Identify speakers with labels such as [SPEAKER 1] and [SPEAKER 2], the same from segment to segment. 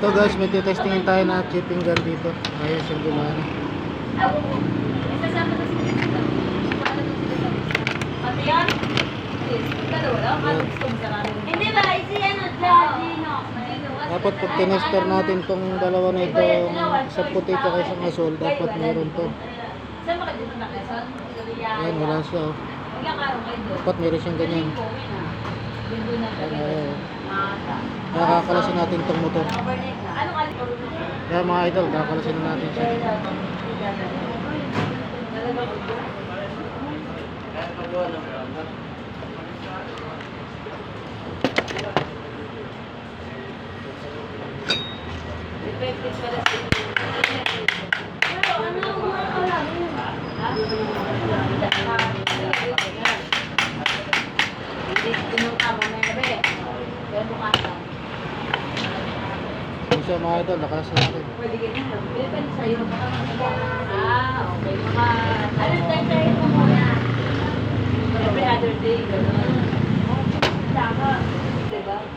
[SPEAKER 1] Ito guys, may testingin tayo na chipping gun dito. Ayos yung gumana.
[SPEAKER 2] Hindi ba? Isi ano?
[SPEAKER 1] Dapat pag tinester natin tong dalawa na ito, sa puti at isang asol, dapat meron to. Ayan, wala siya oh. Dapat meron siyang ganyan. Kaya kakalasin natin tong motor. Kaya mga idol, kakalasin natin siya. Isa mga idol, nakalasin natin.
[SPEAKER 2] Okay, mga every other day, gano'n.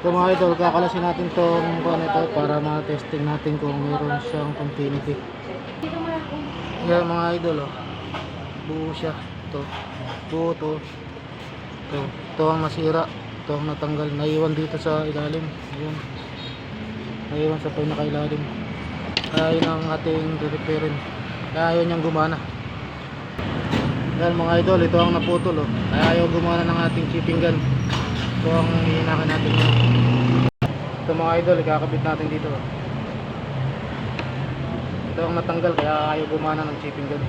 [SPEAKER 1] So mga idol, kakalasin natin tong ito para ma-testing natin kung meron siyang continuity. Yan mga idol oh. Buo siya. Ito. Buo to. Ito ang nasira. Ito ang natanggal. Naiwan dito sa ilalim. Ayan. Naiwan sa pinakailalim. Kaya yun ang ating repairin. Kaya ayaw niyang gumana. Yan mga idol, ito ang naputol oh. Kaya ayaw gumana ng ating chipping gun. Ito ang hihinakin natin yun. Ito mga idol, ikakabit natin dito oh. Ito ang natanggal kaya ayaw gumana ng chipping gun.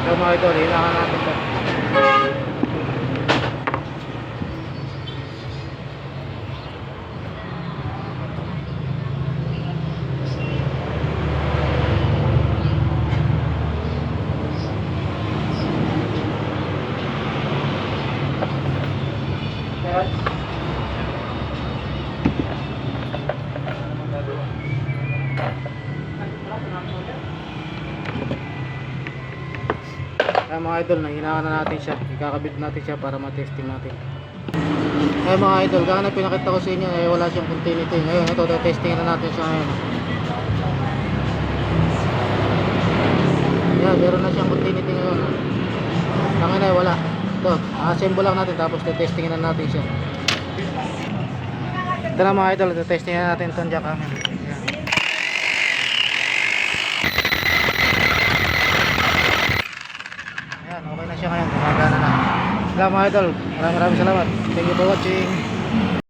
[SPEAKER 1] Ito mga idol, hihinakan natin ito. Kaya mga idol, nahinakan na natin siya. Ikakabit natin siya para ma-testing natin. Kaya mga idol, kaya na pinakita ko sa inyo eh, wala siyang continuity. Ngayon ito, testing na natin siya ngayon. Yan, meron na siyang continuity ngayon. Tangin na wala. Ito, assemble lang natin tapos testing na natin siya. Ito na mga idol, testing na natin itong jackhammer. Okay na siya ngayon, gumagana na. Salamat mga idol, maraming salamat. Thank you for watching.